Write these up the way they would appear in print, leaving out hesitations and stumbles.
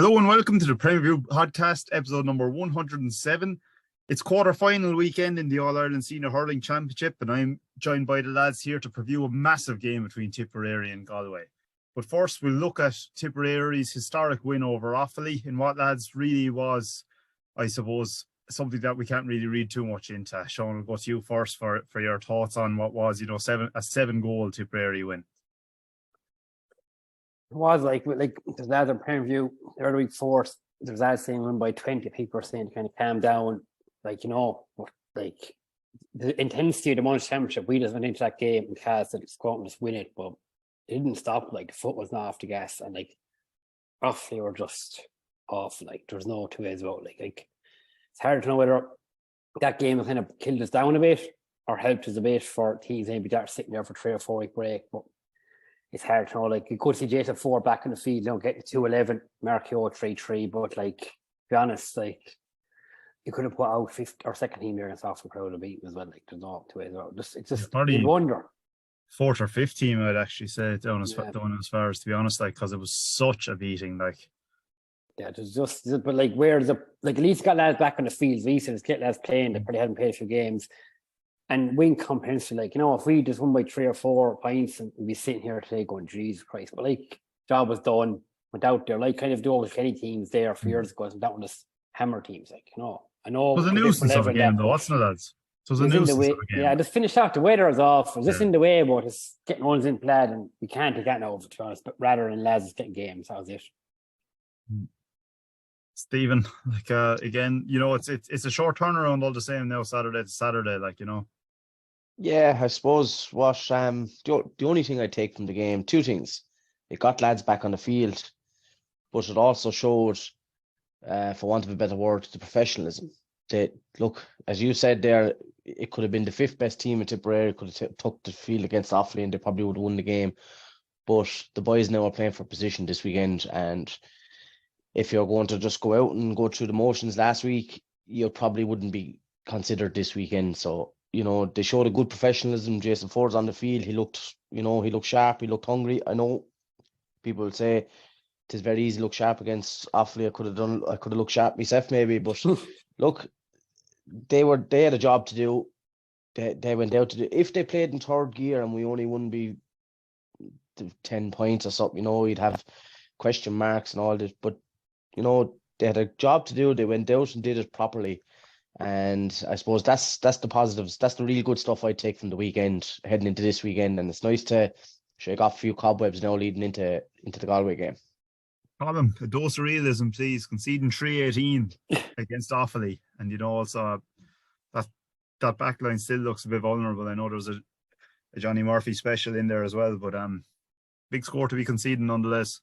Hello and welcome to the Premier View podcast, episode number 107. It's quarter-final weekend in the All-Ireland Senior Hurling Championship, and I'm joined by the lads here to preview a massive game between Tipperary and Galway. But first, we'll look at Tipperary's historic win over Offaly in what, lads, really was, I suppose, something that we can't really read too much into. Sean, we'll go to you first for your thoughts on what was, a seven-goal Tipperary win. It was like there's lads on Premier View the other week forced. There's lads saying win by 20. People are saying to kind of calm down, but the intensity of the Munch Championship. We just went into that game and cast it, go out and just win it, but it didn't stop. Like the foot was not off the gas, and Offaly were just off. Like there's no two ways about it. Like it's hard to know whether that game kind of killed us down a bit or helped us a bit for teams maybe that are sitting there for 3 or 4 week break, but. It's hard to know. Like you could see Jason 4 back in the field, getting to 2-11, Markio 3-3. But to be honest, you could have put out 5th or 2nd team there against Offaly crowd and beat them as well. Like there's no two ways about it. It's just you wonder. 4th or 5th team, I'd actually say down as far as, to be honest, because it was such a beating. Yeah, there's just, but where the at least got lads back on the field. We said get lads playing. They probably hadn't played a few games. And win comprehensively, if we just won by 3 or 4 points and we'd be sitting here today going, Jesus Christ, but job was done, went out there, kind of those Kelly teams there for years ago, and that one just hammer teams, I know. It was a nuisance of a game though, wasn't it, lads? It was a nuisance of a game. Yeah, just finished out, the weather was off, it was just in the way, but it's getting runs in lad, and we can't take that now, to be honest, but rather than lads just getting games, that was it. Stephen, again, it's a short turnaround all the same now, Saturday to Saturday, Yeah, I suppose what the only thing I take from the game, 2 things. It got lads back on the field, but it also showed, for want of a better word, the professionalism. Look, as you said there, it could have been the 5th best team in Tipperary, could have took the field against Offaly and they probably would have won the game. But the boys now are playing for position this weekend, and if you're going to just go out and go through the motions last week, you probably wouldn't be considered this weekend. So they showed a good professionalism. Jason Ford's on the field. He looked sharp. He looked hungry. I know people will say it is very easy to look sharp against Offaly. I could have looked sharp myself maybe, but look, they had a job to do. They went out to do. If they played in 3rd gear and we only wouldn't be 10 points or something, you'd have question marks and all this. But they had a job to do. They went out and did it properly. And I suppose that's the positives. That's the really good stuff I take from the weekend, heading into this weekend. And it's nice to shake off a few cobwebs now leading into the Galway game. Colm, a dose of realism, please. Conceding 3-18 against Offaly. And also that back line still looks a bit vulnerable. I know there was a Johnny Murphy special in there as well, but big score to be conceding nonetheless.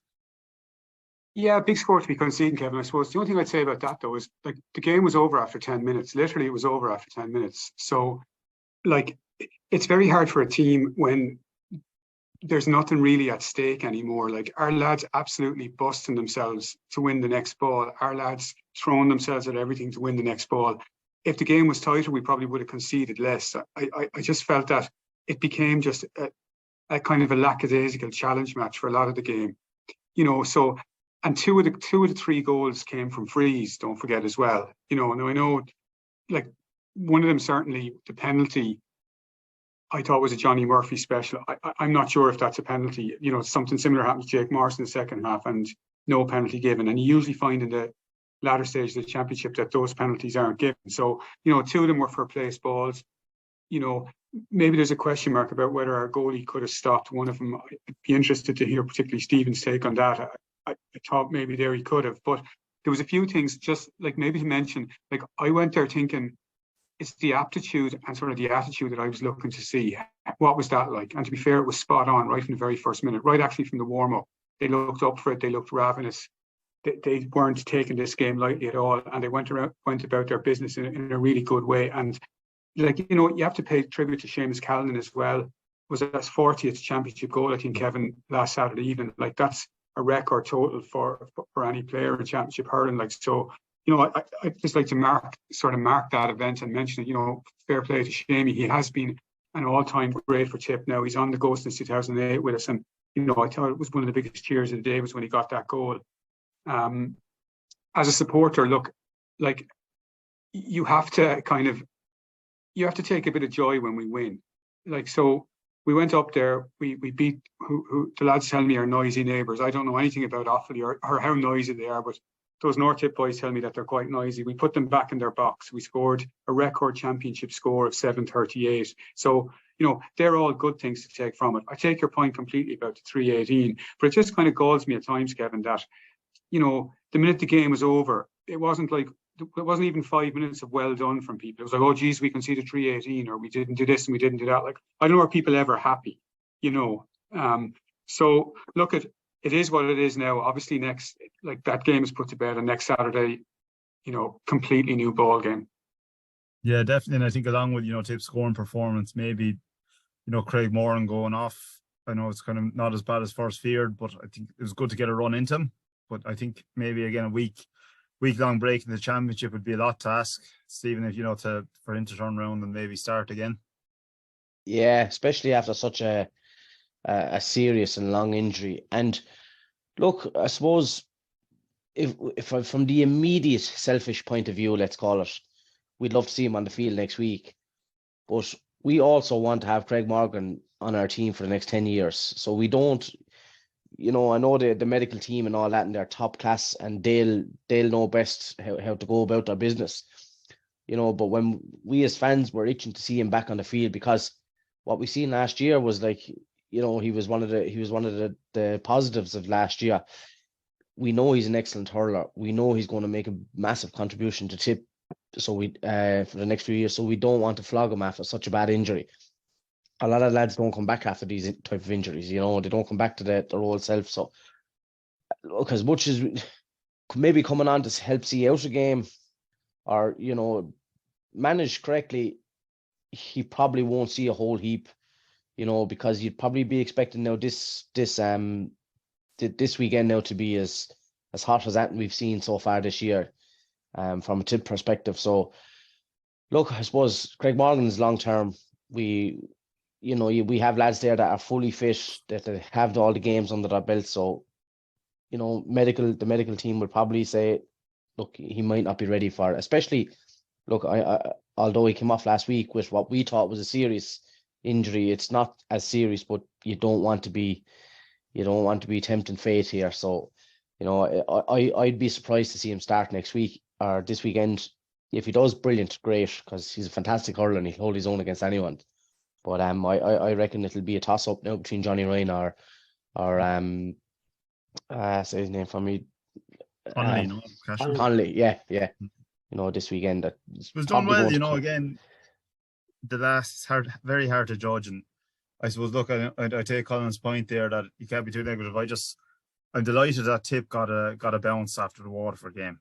Yeah, big score to be conceding, Kevin. I suppose the only thing I'd say about that, though, is the game was over after 10 minutes. Literally, it was over after 10 minutes. So, it's very hard for a team when there's nothing really at stake anymore. Our lads absolutely busting themselves to win the next ball. Our lads throwing themselves at everything to win the next ball. If the game was tighter, we probably would have conceded less. I just felt that it became just a kind of a lackadaisical challenge match for a lot of the game. So. And 2 of the 3 goals came from frees, don't forget as well. Now I know, one of them certainly, the penalty, I thought was a Johnny Murphy special. I'm not sure if that's a penalty. Something similar happened to Jake Morrison in the second half and no penalty given. And you usually find in the latter stage of the championship that those penalties aren't given. So, 2 of them were for place balls. Maybe there's a question mark about whether our goalie could have stopped one of them. I'd be interested to hear particularly Stephen's take on that. I thought maybe there he could have, but there was a few things just maybe to mention. I went there thinking it's the aptitude and sort of the attitude that I was looking to see. What was that like? And to be fair, it was spot on right from the very first minute, right actually from the warm up. They looked up for it. They looked ravenous. They weren't taking this game lightly at all, and they went about their business in a really good way. And you have to pay tribute to Seamus Callanan as well. Was that's 40th championship goal, I think, Kevin, last Saturday evening. That's a record total for any player in championship hurling. I just like to mark that event and mention it. Fair play to Shamey. He has been an all-time great for Tipp now. He's on the go since 2008 with us, and I thought it was one of the biggest cheers of the day was when he got that goal. as a supporter, look, like you have to take a bit of joy when we win. Like, so we went up there, we beat who the lads tell me are noisy neighbours. I don't know anything about Offaly or how noisy they are, but those North Tip boys tell me that they're quite noisy. We put them back in their box. We scored a record championship score of 738. So, they're all good things to take from it. I take your point completely about the 318, but it just kind of galls me at times, Kevin, that, the minute the game was over, it wasn't even 5 minutes of well done from people. It was like, oh, geez, we conceded 318, or we didn't do this and we didn't do that. Like, I don't know, are people ever happy, So look, it is what it is now. Obviously, that game is put to bed, and next Saturday, completely new ball game. Yeah, definitely. And I think along with, Tipp's scoring performance, maybe, Craig Moran going off. I know it's kind of not as bad as first feared, but I think it was good to get a run into him. But I think maybe again a week-long break in the championship would be a lot to ask, Stephen, if for him to turn around and maybe start again. Yeah, especially after such a serious and long injury. And look, I suppose if from the immediate selfish point of view, let's call it, we'd love to see him on the field next week. But we also want to have Craig Morgan on our team for the next 10 years. So we don't, I know the medical team and all that, and they're top class, and they'll know best how to go about their business. But when we as fans were itching to see him back on the field, because what we seen last year was like, he was one of the positives of last year. We know he's an excellent hurler. We know he's going to make a massive contribution to Tipp. So we for the next few years. So we don't want to flog him after such a bad injury. A lot of lads don't come back after these type of injuries. They don't come back to their old self. So look, as much as maybe coming on to help see out a game, or manage correctly, he probably won't see a whole heap. Because you'd probably be expecting now this weekend now to be as hot as that we've seen so far this year, from a Tipp perspective. So look, I suppose Craig Morgan's long term. We have lads there that are fully fit, that they have all the games under their belt. So the medical team would probably say, look, he might not be ready for it. Especially, look, I although he came off last week with what we thought was a serious injury, it's not as serious, but you don't want to be tempting fate here. So I'd be surprised to see him start next week or this weekend. If he does, brilliant, great, because he's a fantastic hurler and he'll hold his own against anyone. But I reckon it'll be a toss up now between Johnny Ryan or say his name for me, Connolly. Yeah. This weekend that was done well. Again, the last very hard to judge, and I suppose look, I take Colin's point there that you can't be too negative. I'm delighted that Tipp got a bounce after the Waterford game.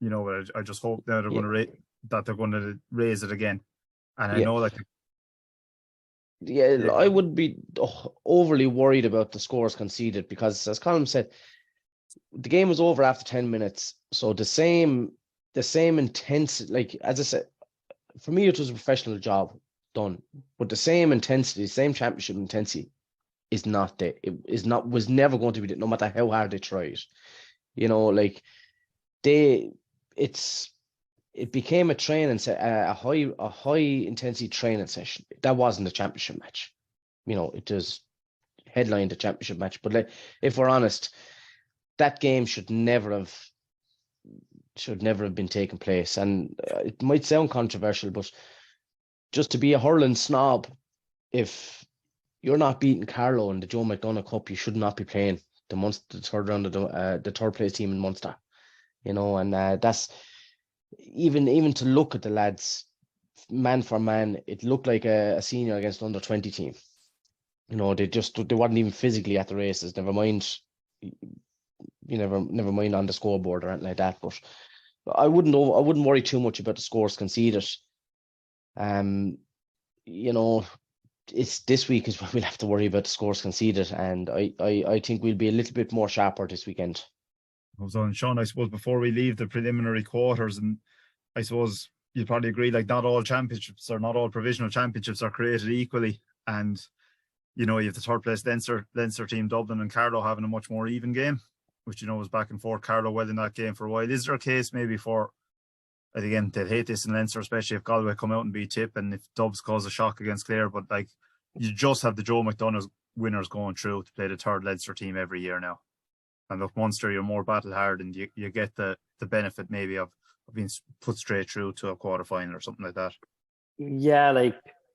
But I just hope that they're going to raise it again, and I know that. Yeah, I would be overly worried about the scores conceded, because, as Colm said, the game was over after 10 minutes. So the same intensity, like, as I said, for me, it was a professional job done, but the same intensity, same championship intensity is not there. Was never going to be there, no matter how hard they tried. It became a training a high intensity training session. That wasn't a championship match. It just headlined the championship match. But if we're honest, that game should never have been taking place. And it might sound controversial, but just to be a hurling snob, if you're not beating Carlow in the Joe McDonagh Cup, you should not be playing the third round of the third place team in Munster. And that's even to look at the lads man for man, it looked like a senior against under 20 team. They weren't even physically at the races. Never mind on the scoreboard or anything like that. But I wouldn't worry too much about the scores conceded. It's this week is when we'll have to worry about the scores conceded, and I think we'll be a little bit more sharper this weekend. Sean, I suppose before we leave the preliminary quarters, and I suppose you'd probably agree, like, not all championships or not all provisional championships are created equally, and you have the third place Leinster team, Dublin and Carlow having a much more even game. which was back and forth. Carlow well in that game for a while. Is there a case maybe for, and again, they'd hate this in Leinster, especially if Galway come out and beat Tipp and if Dubs cause a shock against Clare, but like you just have the Joe McDonough's winners going through to play the third Leinster team every year now. And look, Munster, you're more battle hard and you get the benefit maybe of being put straight through to a quarter final or something like that. Yeah, like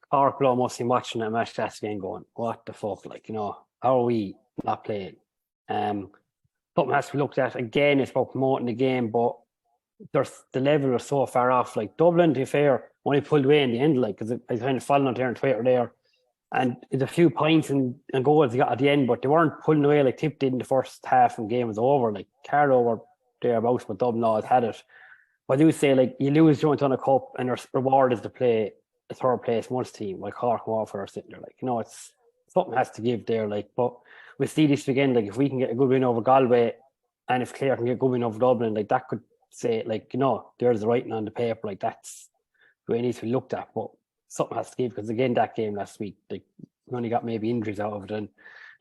Cork will almost be watching that match last game going, what the fuck, like, how are we not playing? Something has to be looked at. Again, it's about promoting the game, but the level is so far off. Like Dublin, to be fair, only pulled away in the end, like, because I kind of fallen out there on Twitter there. And it's a few points and goals they got at the end, but they weren't pulling away like Tipp did in the first half and game was over. Like Carlow were thereabouts, but Dublin always had it. But I do say, like, you lose joint on a cup and your reward is to play a third place Munster team, like Cork and Waterford are sitting there. Like, it's something has to give there. Like, but we see this weekend, like, if we can get a good win over Galway and if Clare can get a good win over Dublin, like, that could say, like, there's the writing on the paper. Like, that's the way it needs to be looked at. But something has to give, because again, that game last week, like, we only got maybe injuries out of it, and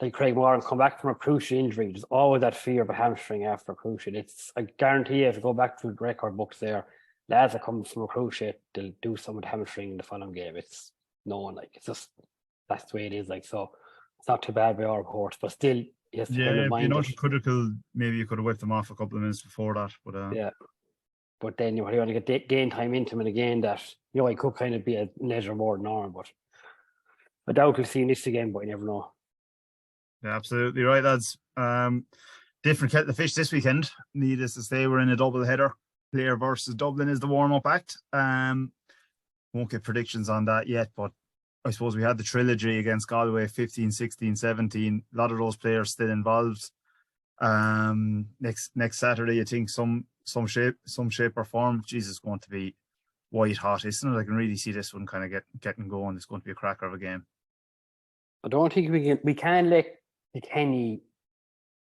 like Craig Moran come back from a crucial injury. There's always that fear of a hamstring after a crucial. I guarantee you, if you go back to the record books there, lads that come from a crucial, they'll do some of the hamstring in the following game. It's known, like, it's just, that's the way it is. Like, so it's not too bad by our reports, but still, yes, if you're not critical, maybe you could have whipped them off a couple of minutes before that. But yeah. But then you want to get game time into him, and again, that it could kind of be a measure more than normal. But I doubt we'll see this again, but you never know. Yeah, absolutely right, lads. Different kettle of fish this weekend. Needless to say, we're in a double header. Clare versus Dublin is the warm-up act. Won't get predictions on that yet, but I suppose we had the trilogy against Galway, 15, 16, 17. A lot of those players still involved. Next Saturday, I think some shape or form. Jesus, going to be white hot, isn't it? I can really see this one kind of getting going. It's going to be a cracker of a game. I don't think we can let Kenny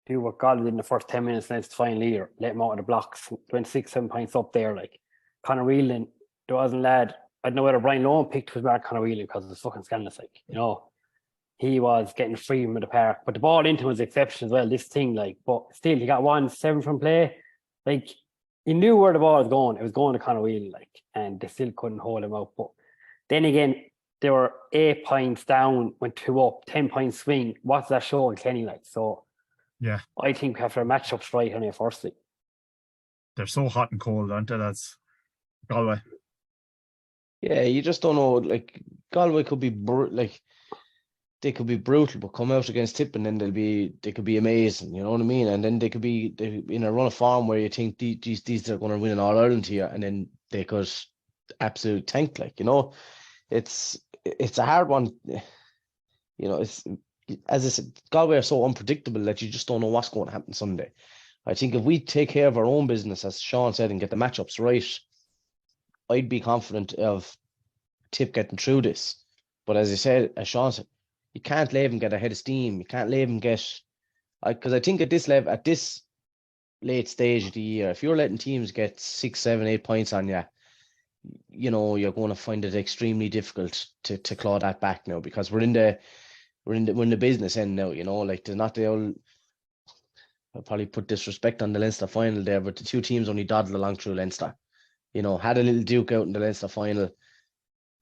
do what Galway did in the first 10 minutes next final year. Let him out of the blocks, went 6-7 points up there. Like Conor Whelan, there wasn't lad. I don't know whether Brian Lohan picked his mark Conor Whelan because it's fucking scandalous. Like, he was getting free from the park, but the ball into him was exception as well. This thing, like, but still, he got 1-7 from play. Like, he knew where the ball was going. It was going to Conor Whelan, like, and they still couldn't hold him out. But then again, they were 8 points down, went 2 up, 10 point swing. What's that showing Kenny, like? So, yeah, I think after a matchup right on it, firstly, they're so hot and cold, aren't they? That's Galway. Yeah, you just don't know. Like Galway could be they could be brutal, but come out against Tipp and then they could be amazing. You know what I mean? And then they could be in a run of form where you think these are going to win an All Ireland here, and then they could absolutely tank. Like, it's a hard one. It's, as I said, Galway are so unpredictable that you just don't know what's going to happen Sunday. I think if we take care of our own business, as Sean said, and get the matchups right, I'd be confident of Tipp getting through this. But as I said, as Sean said, you can't let him get ahead of steam. You can't let him get, because I think at this level, at this late stage of the year, if you're letting teams get 6, 7, 8 points on you, you're going to find it extremely difficult to claw that back now, because we're in the business end now. Like, there's not the old. I'll probably put disrespect on the Leinster final there, but the two teams only dawdled along through Leinster. Had a little duke out in the Leinster final.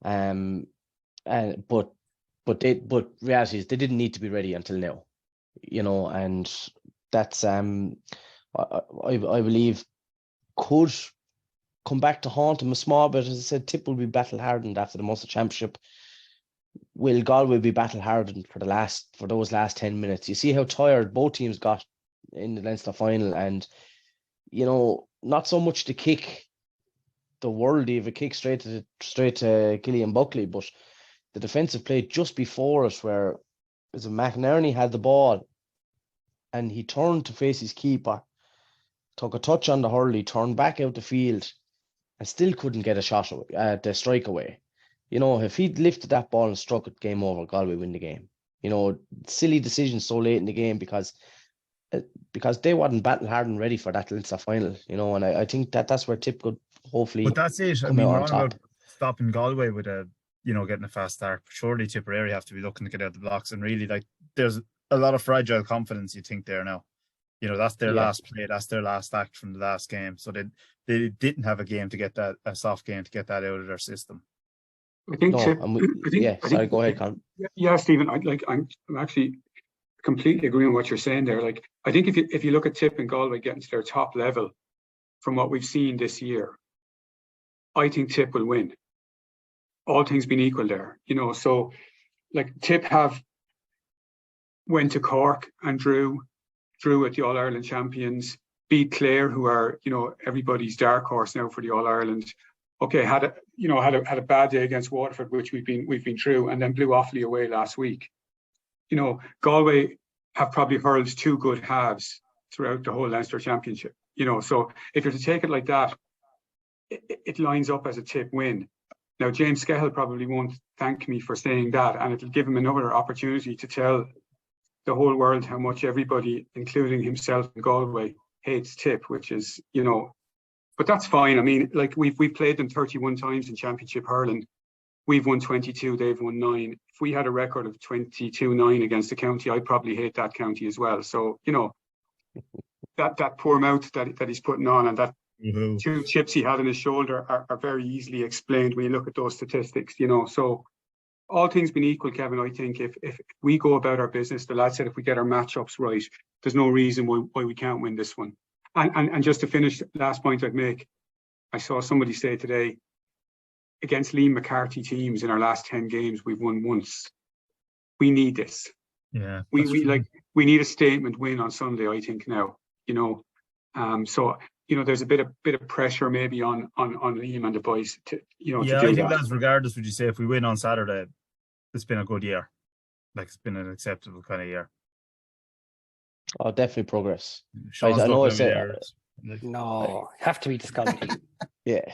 But reality is they didn't need to be ready until now. And that's I believe could come back to haunt them a small bit. As I said, Tipp will be battle hardened after the Munster Championship. Will Galway be battle hardened for those last 10 minutes? You see how tired both teams got in the Leinster final, and not so much the kick, the worldie of a kick straight to Gillian Buckley, but the defensive play just before us, where McInerney had the ball and he turned to face his keeper, took a touch on the hurley, turned back out the field, and still couldn't get a shot away, the strike away. If he'd lifted that ball and struck it, game over, Galway win the game. Silly decision so late in the game because they wasn't battle hard and ready for that Leinster final. And I think that's where Tipp could hopefully. But that's it. I mean, we're on about stopping Galway with getting a fast start. Surely Tipperary have to be looking to get out the blocks, and really, like, there's a lot of fragile confidence, you think, there now. You know, that's their Yeah. last play, that's their last act from the last game. So they didn't have a soft game to get that out of their system. I think No, Tip, and sorry, go ahead, Colm. yeah, Stephen. I'm actually completely agreeing with what you're saying there. Like, I think if you look at Tip and Galway getting to their top level from what we've seen this year, I think Tip will win. All things being equal there, you know. So, like, Tip went to Cork and drew at the All Ireland champions, beat Clare, who are, you know, everybody's dark horse now for the All Ireland. Okay, had a bad day against Waterford, which we've been through, and then blew Offaly away last week. You know, Galway have probably hurled 2 good halves throughout the whole Leinster Championship. You know, so if you're to take it like that, it lines up as a Tip win. Now, James Skehill probably won't thank me for saying that, and it'll give him another opportunity to tell the whole world how much everybody, including himself in Galway, hates Tip, which is, you know, but that's fine. I mean, like, we've played them 31 times in Championship hurling. We've won 22, they've won 9. If we had a record of 22-9 against the county, I'd probably hate that county as well. So, you know, that poor mouth that he's putting on, and that 2 chips he had on his shoulder are very easily explained when you look at those statistics, you know. So, all things being equal, Kevin, I think if we go about our business, the lad said, if we get our matchups right, there's no reason why we can't win this one. And just to finish, last point I'd make, I saw somebody say today, against Liam McCarthy teams in our last 10 games, we've won once. We need this. Yeah. We need a statement win on Sunday, I think, now, you know. So, you know, there's a bit of pressure maybe on Liam and the boys to, you know, Yeah, to do I think that. that's regardless. Would you say if we win on Saturday, it's been a good year? Like, it's been an acceptable kind of year. Oh, definitely progress. Sean's I know looking I said, at me there. Like, No, have to be the Scotland team. yeah.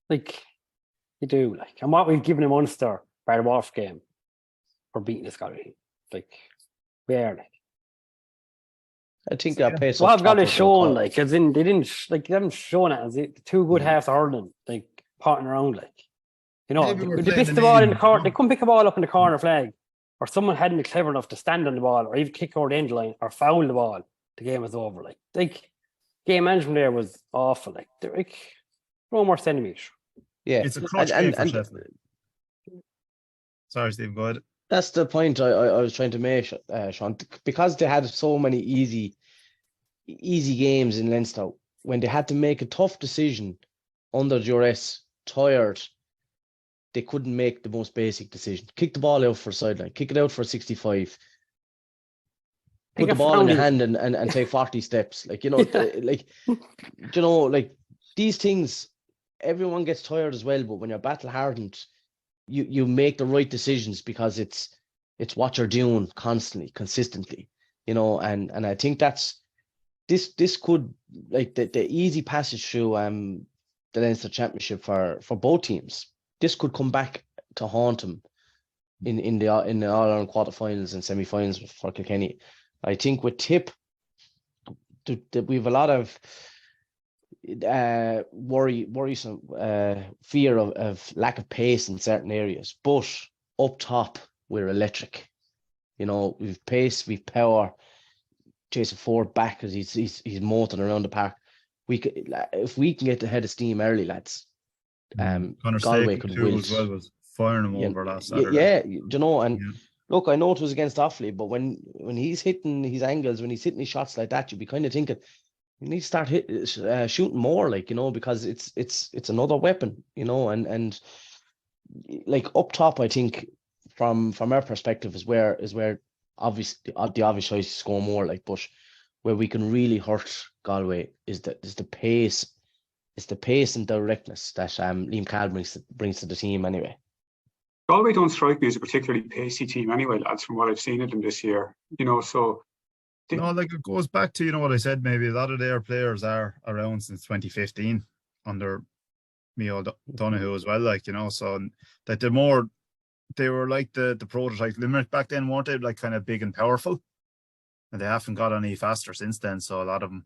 Like, you do. Like, and what we've given him Munster by the Waterford game for beating the Scotland team. Like, where, like, I think that pace. what I've got is shown, like, as in they haven't shown it as the 2 good halves of Ireland, like, potting around, like, you know, Maybe we're they playing missed the the ball in name. the corner. They couldn't pick a ball up in the corner flag, or someone hadn't been clever enough to stand on the ball, or even kick over the end line, or foul the ball. The game was over. Like game management there was awful. Like, they're like no more centimeters. Yeah, it's a crutch game for Sheffield. Sorry, Steve, go ahead. That's the point I was trying to make, Sean, because they had so many easy games in Leinster. When they had to make a tough decision under duress, tired, they couldn't make the most basic decision. Kick the ball out for a sideline, kick it out for 65, put the ball in your hand and take 40 steps. Like, you know, like, you know, like, these things, everyone gets tired as well, but when you're battle hardened, you make the right decisions because it's what you're doing constantly, consistently, you know, and I think that's this could, like, the easy passage through the Leinster Championship for both teams. This could come back to haunt them in the All Ireland quarterfinals and semi-finals for Kilkenny. I think with Tip, we have a lot of worrisome fear of lack of pace in certain areas, but up top we're electric. You know, we've pace, we've power. Jason Ford back because he's motoring around the park. If we can get the head of steam early, lads. Galway could wilt. As well was firing him over last Saturday. Yeah, you know, and look, I know it was against Offaly, but when he's hitting his angles, when he's hitting his shots like that, you'd be kind of thinking you need to start shooting more, like, you know, because it's another weapon, you know, and like up top, I think from our perspective is where obviously the obvious choice is score more, like, but where we can really hurt Galway is the pace. It's the pace and directness that Liam Cahill brings to the team anyway. Galway don't strike me as a particularly pacey team anyway, lads, from what I've seen of them this year. You know, so... No, like, it goes back to, you know, what I said, maybe a lot of their players are around since 2015 under Mio Donoghue as well, like, you know, so that they were like the prototype Limerick back then, weren't they? Like, kind of big and powerful. And they haven't got any faster since then, so a lot of them.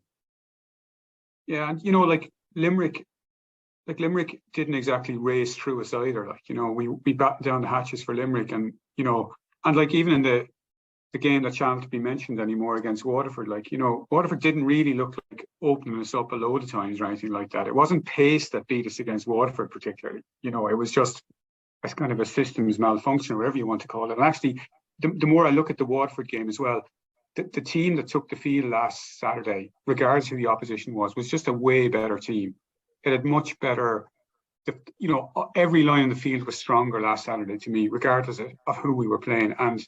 Yeah, and, you know, like Limerick didn't exactly race through us either. Like, you know, we battened down the hatches for Limerick, and, you know, and like even in the the game that shan't be mentioned anymore against Waterford. Like, you know, Waterford didn't really look like opening us up a load of times or anything like that. It wasn't pace that beat us against Waterford particularly. You know, it was just as kind of a systems malfunction, or whatever you want to call it. And actually, the more I look at the Waterford game as well, the team that took the field last Saturday, regardless who the opposition was just a way better team. It had much better, you know, every line in the field was stronger last Saturday to me, regardless of who we were playing. And,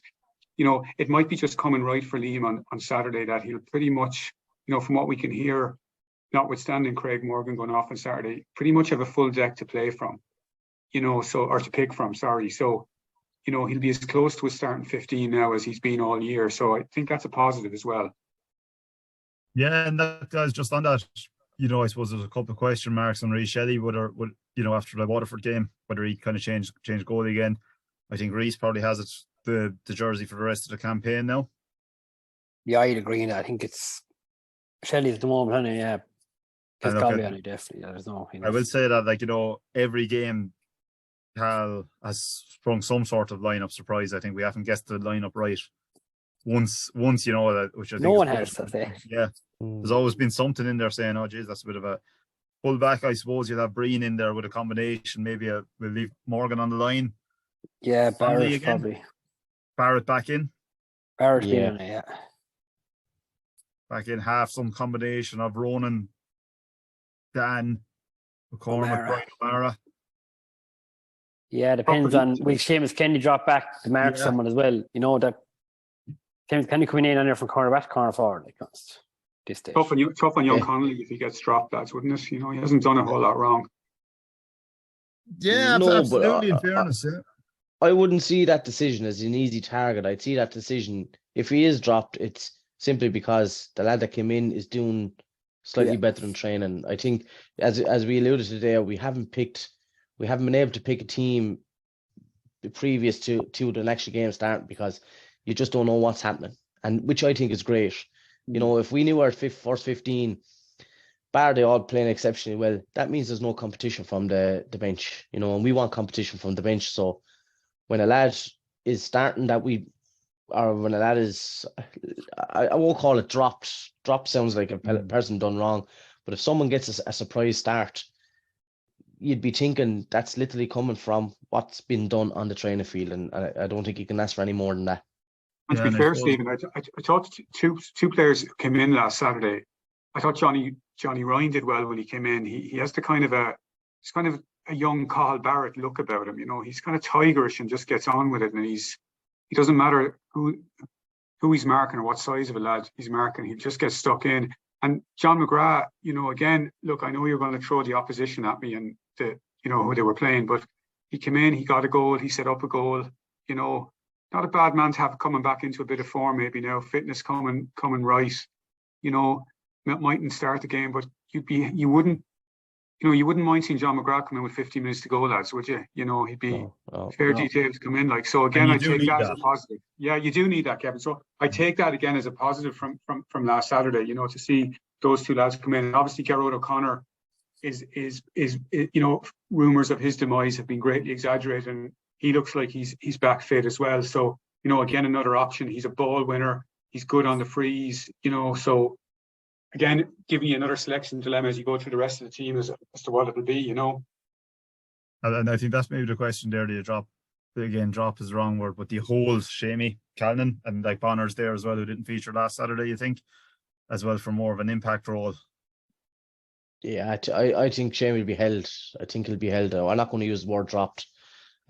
you know, it might be just coming right for Liam on Saturday that he'll pretty much, you know, from what we can hear, notwithstanding Craig Morgan going off on Saturday, pretty much have a full deck to play from, you know, or to pick from, sorry. So, you know, he'll be as close to his starting 15 now as he's been all year. So I think that's a positive as well. Yeah, and that guys, just on that, you know, I suppose there's a couple of question marks on Reece Shelley, would you know, after the Waterford game, whether he kind of change goalie again. I think Reece probably has it the jersey for the rest of the campaign now. Yeah, I'd agree on that. I think it's Shelley's at the moment, honey, yeah. It's got to be, honey, definitely. There's no. I will say that, like, you know, every game Cal has sprung some sort of lineup surprise. I think we haven't guessed the lineup right once, you know, that, which I think no one has to say. Yeah, there's always been something in there saying, oh, geez, that's a bit of a pullback. I suppose you'll have Breen in there with a combination. Maybe we'll leave Morgan on the line. Yeah, Barrett probably. Barrett back in. Barrett's been in it, yeah. Back in half, some combination of Ronan, Dan, McCormick, Brian O'Mara. Yeah, depends on. Will Seamus Kennedy drop back to mark someone as well? You know that Seamus Kennedy coming in on there from corner back, corner forward, like this stage. Tough on young Connolly if he gets dropped, lads, wouldn't it? You know, he hasn't done a whole lot wrong. Yeah, no, absolutely. In fairness, I wouldn't see that decision as an easy target. I'd see that decision, if he is dropped, it's simply because the lad that came in is doing slightly better in training. I think, as we alluded to there, we haven't been able to pick a team previous to the next game start because you just don't know what's happening, and which I think is great. You know, if we knew our first 15, bar they all playing exceptionally well, that means there's no competition from the bench, you know, and we want competition from the bench. So when a lad is starting when a lad is, I won't call it dropped. Drop sounds like a person done wrong, but if someone gets a surprise start, you'd be thinking that's literally coming from what's been done on the training field, and I don't think you can ask for any more than that. And to be fair, Stephen, I thought two players came in last Saturday. I thought Johnny Ryan did well when he came in. He has the kind of a young Cathal Barrett look about him. You know, he's kind of tigerish and just gets on with it, and he doesn't matter who he's marking or what size of a lad he's marking. He just gets stuck in. And John McGrath, you know, again, look, I know you're going to throw the opposition at me and who they were playing, but he came in, he got a goal, he set up a goal. You know, not a bad man to have coming back into a bit of form maybe now, fitness coming right. You know, mightn't start the game, but you wouldn't mind seeing John McGrath come in with 15 minutes to go, lads, would you? You know, he'd be detail to come in. Like, so again, I take that as a positive. Yeah, you do need that, Kevin. So I take that again as a positive from last Saturday, you know, to see those two lads come in. And obviously Gerard O'Connor is you know, rumours of his demise have been greatly exaggerated, and he looks like he's back fit as well. So, you know, again, another option. He's a ball winner. He's good on the frees, you know, so again, giving you another selection dilemma as you go through the rest of the team as to what it'll be, you know. And I think that's maybe the question there. Do you drop? Again, drop is the wrong word, but the hold Shamey, Callan, and like Bonner's there as well, who didn't feature last Saturday, you think, as well, for more of an impact role. Yeah, I think Shamey will be held. I think he'll be held. I'm not going to use the word dropped.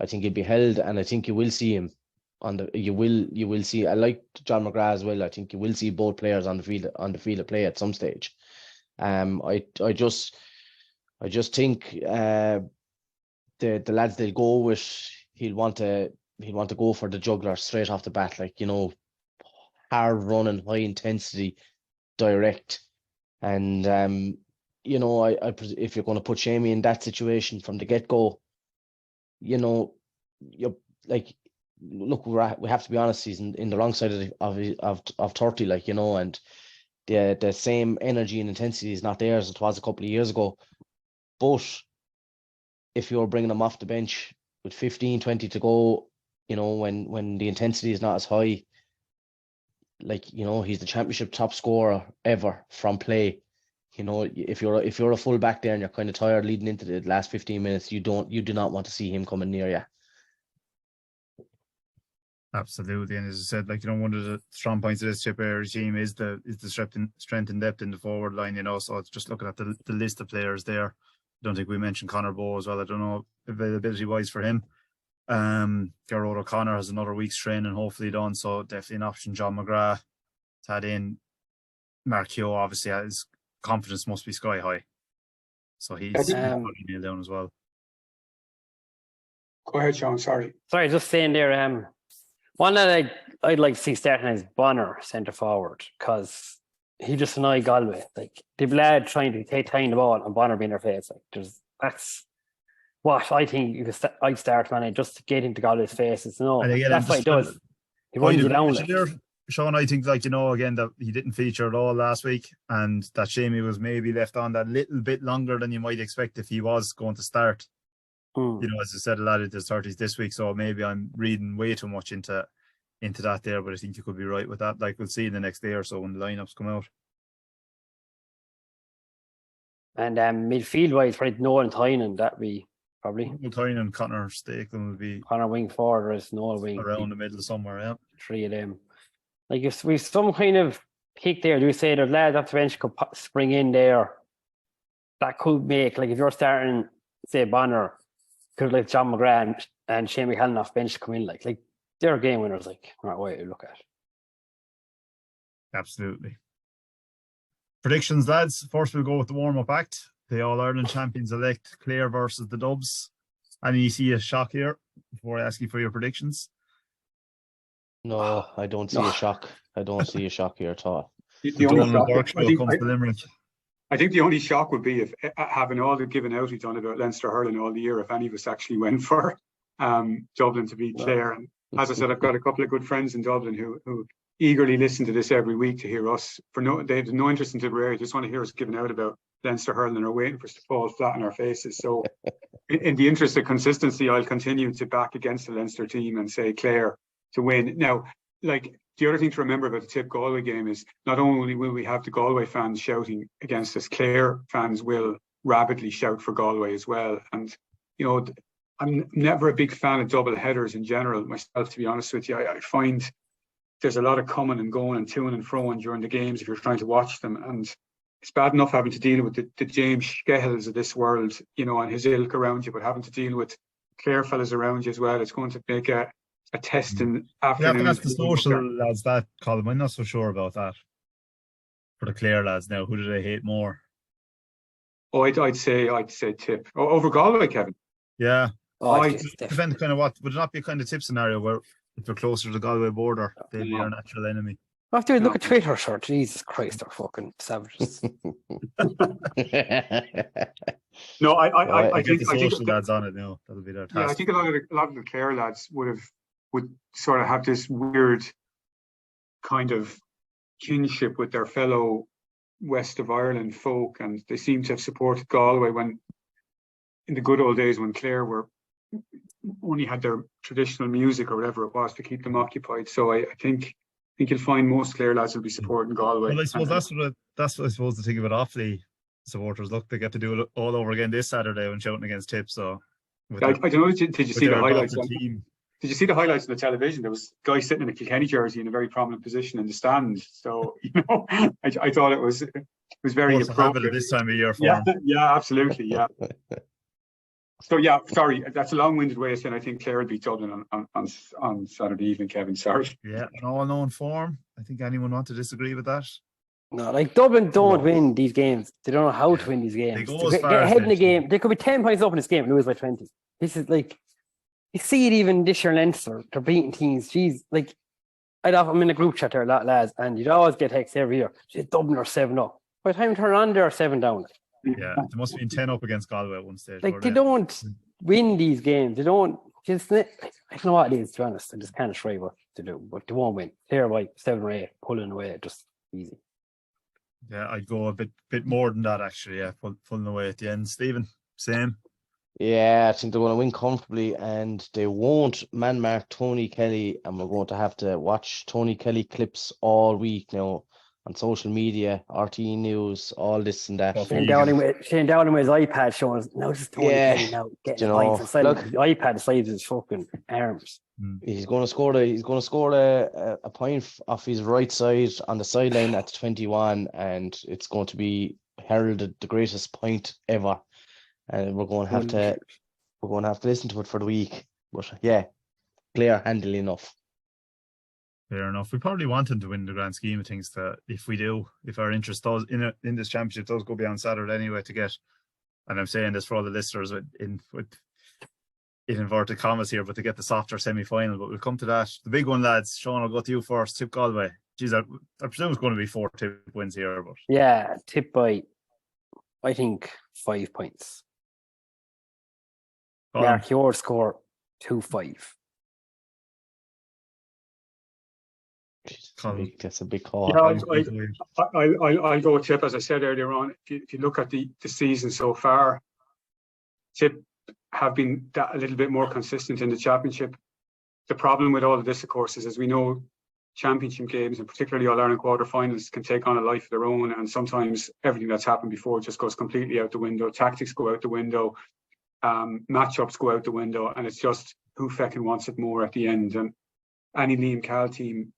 I think he'll be held, and I think you will see him you will see. I like John McGrath as well. I think you will see both players on the field of play at some stage. I just think the lads they'll go with, he'll want to go for the juggler straight off the bat, like, you know, hard running, high intensity, direct, and you know, if you're going to put Shamey in that situation from the get go, you know, you're like, look, we have to be honest, he's in the wrong side of 30, like, you know, and the same energy and intensity is not there as it was a couple of years ago. But if you're bringing him off the bench with 15, 20 to go, you know, when the intensity is not as high, like, you know, he's the championship top scorer ever from play. You know, if you're a full back there and you're kind of tired leading into the last 15 minutes, you do not want to see him coming near you. Absolutely, and as I said, like, you know, one of the strong points of this Tipperary team is the strength and depth in the forward line. You know, so it's just looking at the list of players there. I don't think we mentioned Conor Bowe as well. I don't know availability wise for him. Gerard O'Connor has another week's training hopefully done, so definitely an option. John McGrath to add in. Mark Keogh obviously his confidence must be sky high, so he's probably nailed down as well. Go ahead, Sean. Sorry, just saying there. One that I'd like to see starting is Bonner centre forward, because he just annoyed Galway. Like, they've lad trying to take time the ball and Bonner being their face. Like, that's what I think I'd start, man, just to get into Galway's faces. No, that's what he does. He runs it down. Sean, I think, like, you know, again, that he didn't feature at all last week, and that shame he was maybe left on that little bit longer than you might expect if he was going to start. You know, as I said, a lad in his 30s this week, so maybe I'm reading way too much into that there, but I think you could be right with that. Like, we'll see in the next day or so when the lineups come out. And midfield wise, probably Nolan Tynan, that'd be probably. Tynan, Connor Stakeland will be Connor wing forward, as Nolan wing around the middle somewhere. Yeah, three of them. Like, if we've some kind of pick there, do we say there's lads off the bench could spring in there? That could make, like, if you're starting, say, Bonner, could like John McGrath and Shane McCallan off bench to come in, like they're game winners, like, right way to look at. Absolutely. Predictions, lads. First, we'll go with the warm-up act. The All-Ireland champions-elect, Clare versus the Dubs. And you see a shock here before I ask you for your predictions? No, I don't see a shock. I don't see a shock here at all. The only shock, I think the only shock would be if, having all the given out he's done about Leinster hurling all the year, if any of us actually went for Dublin to beat Clare. And as I said, I've got a couple of good friends in Dublin who eagerly listen to this every week to hear us. They have no interest in Tipperary, just want to hear us giving out about Leinster hurling and are waiting for us to fall flat on our faces. So in the interest of consistency, I'll continue to back against the Leinster team and say Clare to win. Now, like, the other thing to remember about the Tipp Galway game is not only will we have the Galway fans shouting against us, Clare fans will rabidly shout for Galway as well. And, you know, I'm never a big fan of double headers in general myself, to be honest with you. I find there's a lot of coming and going and toing and froing during the games if you're trying to watch them. And it's bad enough having to deal with the James Skehels of this world, you know, and his ilk around you, but having to deal with Clare fellas around you as well, it's going to make a testing afternoon. That's the social lads, that, Colm. I'm not so sure about that. For the Clare lads now, who do they hate more? Oh, I'd say Tipp. Over Galway, Kevin. Yeah. Depends kind of what would it not be a kind of Tipp scenario where if they're closer to the Galway border, they'd be our natural enemy. After look at Twitter, sure, Jesus Christ, they're fucking savages. No, I think the social lads on it now. That'll be their task. Yeah, I think a lot of the Clare lads would sort of have this weird kind of kinship with their fellow West of Ireland folk, and they seem to have supported Galway when, in the good old days when Clare were only had their traditional music or whatever it was to keep them occupied. So I think you'll find most Clare lads will be supporting Galway. Well, I suppose that's what I suppose the thing about Offaly supporters. Look, they get to do it all over again this Saturday when shouting against Tipp. So I don't know. Did you see the highlights? Did you see the highlights on the television? There was a guy sitting in a Kilkenny jersey in a very prominent position in the stand. So, you know, I thought it was very appropriate at this time of year for him. Yeah, absolutely, yeah. So yeah, sorry, that's a long-winded way of saying I think Clare will beat Dublin on Saturday evening, Kevin. Sorry. Yeah, an all-known form. I think anyone want to disagree with that? No, like Dublin don't win these games. They don't know how to win these games. They go as far get as ahead in the game. They could be 10 points up in this game and lose by 20. This is like, you see it even this year in Leinster. They're beating teams. Jeez, like, I'm in a group chat there, a lot of lads, and you'd always get texts every year. Dublin are 7-up. By the time you turn on, they're 7 down. Yeah, they must have been 10 up against Galway at one stage. Like, they don't win these games. They don't. Just, I don't know what it is, to be honest. I just can't describe what to do, but they won't win. They're like 7 or 8, pulling away, just easy. Yeah, I'd go a bit more than that, actually. Yeah, pulling away at the end. Stephen, same. Yeah, I think they're going to win comfortably, and they won't man-mark Tony Kelly, and we're going to have to watch Tony Kelly clips all week now on social media, RTE News, all this and that. Tough Shane Eagles. Dowling with his iPad showing us, now just Tony Yeah, Kelly now getting you the know, points inside look, the iPad the size of his fucking arms. he's going to score a point off his right side on the sideline at 21, and it's going to be heralded the greatest point ever. And we're going to have to listen to it for the week. But yeah, player handily enough. Fair enough. We probably want him to win the grand scheme of things. If our interest does in this championship does go beyond Saturday anyway, to get, and I'm saying this for all the listeners in inverted commas here, but to get the softer semi-final. But we'll come to that. The big one, lads. Sean, I'll go to you first. Tip Galway. Geez, I presume it's going to be 4 Tip wins here, but Yeah, Tip by, I think, 5 points. Mark, your score 2-5. That's a big call. Yeah, I'll go with Tip. As I said earlier on, if you look at the season so far, Tip have been a little bit more consistent in the championship. The problem with all of this, of course, is, as we know, championship games, and particularly All-Ireland quarterfinals, can take on a life of their own, and sometimes everything that's happened before just goes completely out the window. Tactics go out the window, matchups go out the window, and it's just who feckin' wants it more at the end. And any Liam Cal team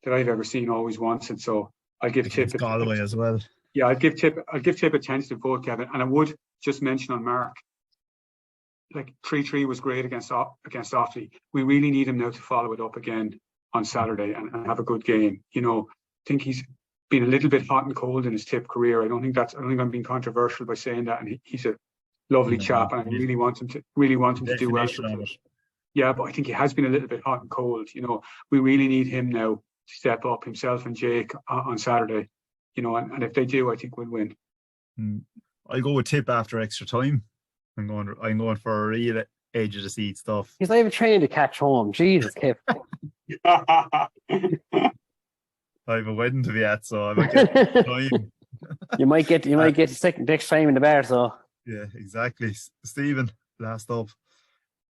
that I've ever seen always wants it. So I'll give Tip Galway as well. Yeah, I'll give Tip a tentative vote, Kevin. And I would just mention on Mark, like 3-3 was great against Offaly. We really need him now to follow it up again on Saturday and have a good game. You know, I think he's been a little bit hot and cold in his Tip career. I don't think I'm being controversial by saying that. And he's a lovely chap, and I really want him to do well. Yeah, but I think he has been a little bit hot and cold. You know, we really need him now to step up, himself and Jake, on Saturday. You know, and if they do, I think we'll win. I'll go with Tip after extra time. I'm going for a real edge of the seat stuff. He's not even trying to catch home. Jesus, Kip. I have a wedding to be at, so I might get time. You might get second next time in the bar. So yeah, exactly. Stephen, last up.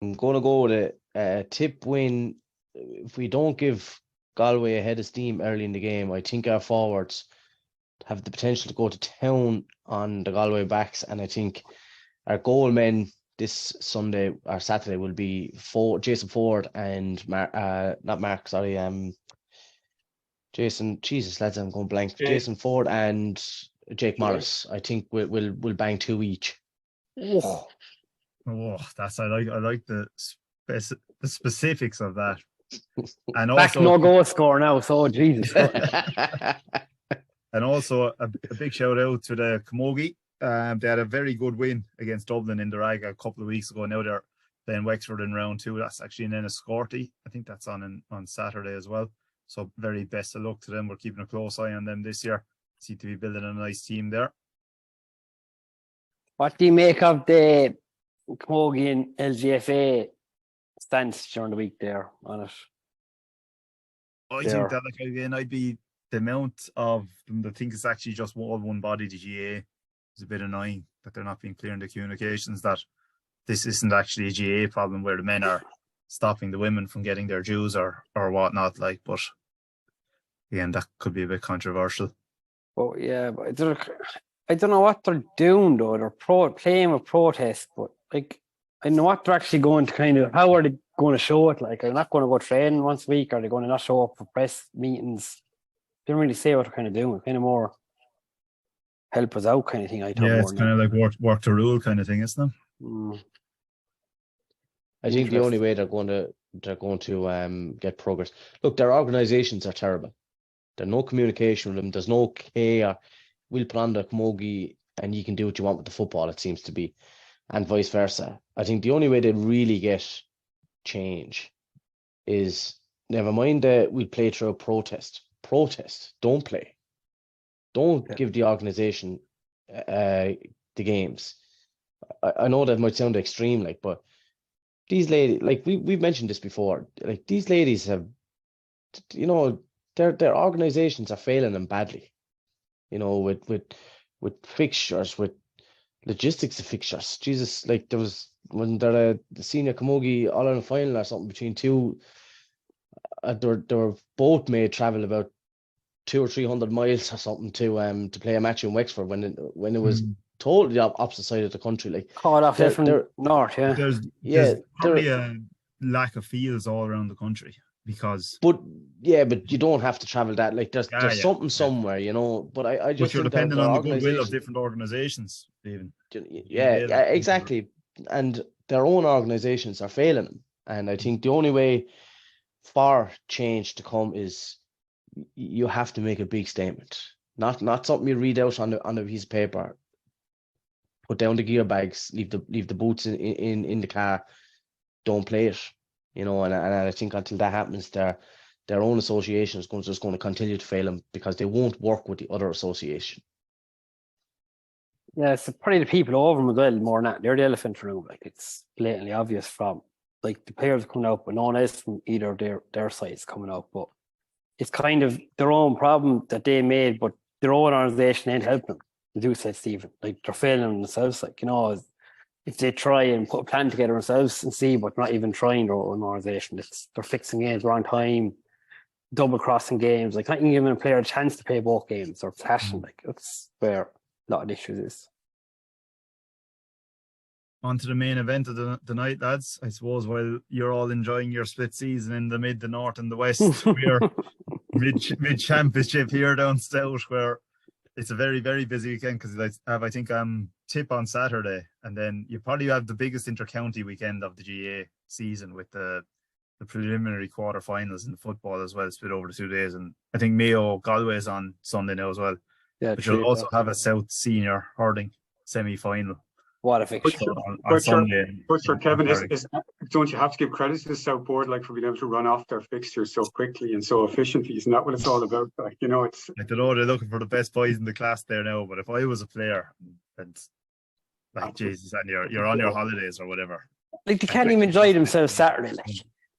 I'm going to go with a Tip win. If we don't give Galway a head of steam early in the game, I think our forwards have the potential to go to town on the Galway backs, and I think our goal men this Sunday or Saturday will be Jason Ford and Jason. Jesus, lads, I'm going blank. Jason Ford and Jake Morris. I think we'll bang 2 each. Oh, that's I like the specifics of that. And back also no goal score now. So Jesus. And also a big shout out to the Camogie. They had a very good win against Dublin in the Rag a couple of weeks ago. Now they're playing Wexford in round 2. That's actually in Enniscorthy. I think that's on Saturday as well. So very best of luck to them. We're keeping a close eye on them this year. Seem to be building a nice team there. What do you make of the Camogie and LGFA stance during the week there on it? I think that, like, again, I'd be the amount of them that think it's actually just one body, the GA, is a bit annoying that they're not being clear in the communications that this isn't actually a GA problem where the men are stopping the women from getting their dues or whatnot. Like, but again, that could be a bit controversial. Oh yeah, but I don't know what they're doing though. They're playing with protest, but like I know what they're actually going to kind of. How are they going to show it? Like, they're not going to go train once a week. Are they going to not show up for press meetings? They don't really say what they're kind of doing. Kind of more help us out kind of thing. I thought. Yeah, it's kind of like work to rule kind of thing, isn't it? I think the only way they're going to get progress. Look, their organisations are terrible. There's no communication with them. There's no care. We'll put on the Camogie and you can do what you want with the football, it seems to be, and vice versa. I think the only way they really get change is, never mind that we'll play through a protest. Don't play. Don't give the organisation the games. I know that might sound extreme, like, but these ladies, like we've mentioned this before, like these ladies have, you know, their organisations are failing them badly. You know, with fixtures, with logistics of fixtures. Jesus, like there was when there the senior Camogie All Ireland final or something between two. They were both made travel about 200 or 300 miles or something to play a match in Wexford when it was totally the opposite side of the country. Like Caught off they're- different they're- north, yeah. There's yeah, probably a lack of fields all around the country because but you don't have to travel that. Like there's something somewhere, you know. But I just you're think depending their on the goodwill of organisation. different organizations, even. Yeah, exactly. And their own organizations are failing them. And I think the only way for change to come is you have to make a big statement. Not something you read out on a piece of paper. Put down the gear bags, leave the boots in the car, don't play it. You know, and I think until that happens, their own association is just going to continue to fail them because they won't work with the other association. Yeah, it's probably the people over them as well, more than that. They're the elephant in the room. Like, it's blatantly obvious from, like, the players coming out, but no one else from either their sides coming out. But it's kind of their own problem that they made, but their own organisation ain't helping them. As you said, Stephen, like, they're failing themselves. Like, you know, if they try and put a plan together themselves and see, but not even trying their own organisation, they're fixing games wrong time, double crossing games, like not even giving a player a chance to play both games or clashing. Like, that's where a lot of issues is. On to the main event of the night, lads. I suppose while you're all enjoying your split season in the north and the west, we're mid championship here down south, where it's a very, very busy weekend because I think Tipp on Saturday, and then you probably have the biggest inter-county weekend of the GA season with the preliminary quarterfinals in the football as well, split over the 2 days. And I think Mayo Galway is on Sunday now as well. Yeah, but you'll also have a South Senior hurling semi-final. What a fixture on Sunday. But sure, Kevin, don't you have to give credit to the South Board, like, for being able to run off their fixtures so quickly and so efficiently? Isn't that what it's all about? Like, you know, it's. I don't know, they're looking for the best boys in the class there now. But if I was a player, and like Jesus, and you're on your holidays or whatever, like they can't even enjoy themselves Saturday.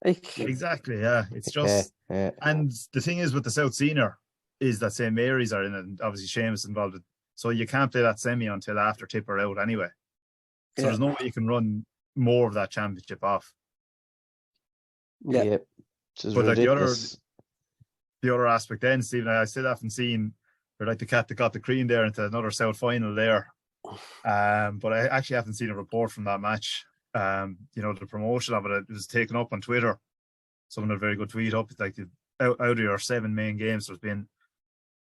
Like exactly, yeah. It's just, and the thing is with the South Senior is that St. Mary's are in it, and obviously Seamus involved, so you can't play that semi until after Tipp are out anyway. So there's no way you can run more of that championship off. Yeah. But like the other aspect then, Stephen, I still haven't seen, or like the cat that got the cream there into another South final there. But I actually haven't seen a report from that match. You know, the promotion of it was taken up on Twitter. Someone had a very good tweet up. It's like out of your 7 main games, there's been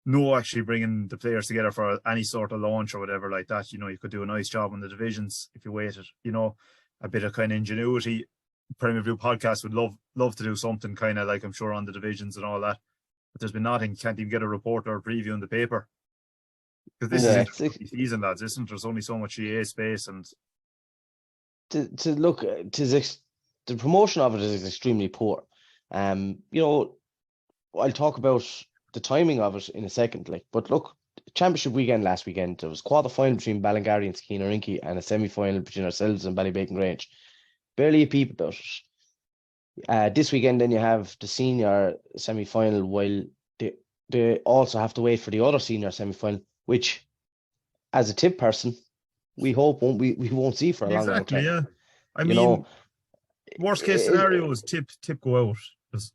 no actually bringing the players together for any sort of launch or whatever like that. You know, you could do a nice job on the divisions if you waited. You know, a bit of kind of ingenuity. Premier View podcast would love to do something kind of like, I'm sure, on the divisions and all that. But there's been nothing. Can't even get a report or a preview in the paper. Because this is a season, lads, isn't there's only so much EA space, and to look, the promotion of it is extremely poor. You know, I'll talk about the timing of it in a second. Like, but look, championship weekend last weekend, there was quarter final between Ballingarry and Skeena-Rinky and a semi final between ourselves and Ballybacon Grange. Barely a peep about it. This weekend, then you have the senior semi final, while they also have to wait for the other senior semi final, which, as a Tipp person, we hope we won't see for a long time. Yeah. I mean, worst case scenario is Tipp go out this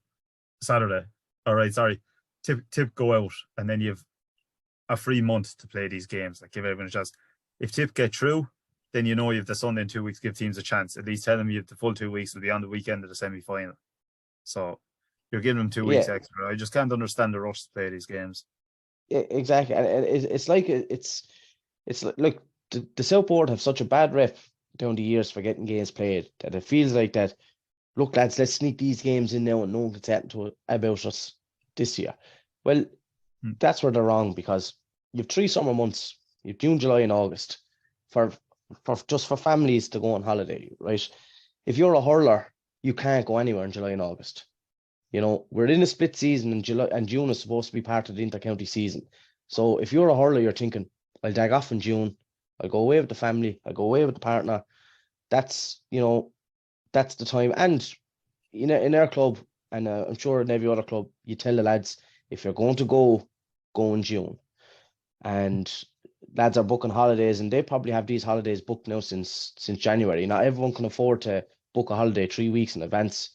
Saturday. All right, sorry. Tipp go out, and then you've a free month to play these games. Like, give everyone a chance. If Tipp get through, then you know you have the Sunday in 2 weeks, give teams a chance. At least tell them you have the full 2 weeks, will be on the weekend of the semi-final. So you're giving them 2 weeks extra. I just can't understand the rush to play these games. Yeah, exactly. And it's like the South Board have such a bad rep down the years for getting games played that it feels like that. Look, lads, let's sneak these games in now and no one can say anything about us this year. Well, that's where they're wrong, because you've 3 summer months. You've June, July, and August for families to go on holiday, right? If you're a hurler, you can't go anywhere in July and August. You know, we're in a split season, and July and June is supposed to be part of the inter-county season. So if you're a hurler, you're thinking, I'll dag off in June. I'll go away with the family. I'll go away with the partner. That's the time. And in our club, and I'm sure in every other club, you tell the lads, if you're going to go in June. And lads are booking holidays, and they probably have these holidays booked now since January. Not everyone can afford to book a holiday 3 weeks in advance,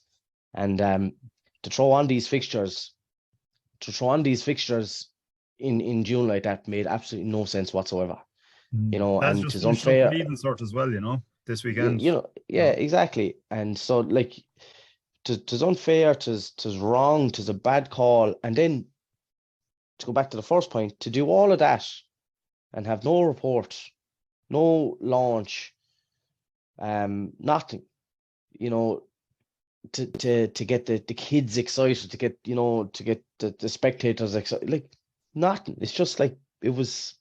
and to throw on these fixtures in June like that made absolutely no sense whatsoever. You know, That's and just it's finished up unfair. the Needle sort as well, you know, this weekend. You know, yeah, exactly. And so, like, tis unfair, tis wrong, tis a bad call. And then to go back to the first point, to do all of that and have no report, no launch, nothing, you know, to get the kids excited, to get, you know, to get the spectators excited, like nothing. It's just like it was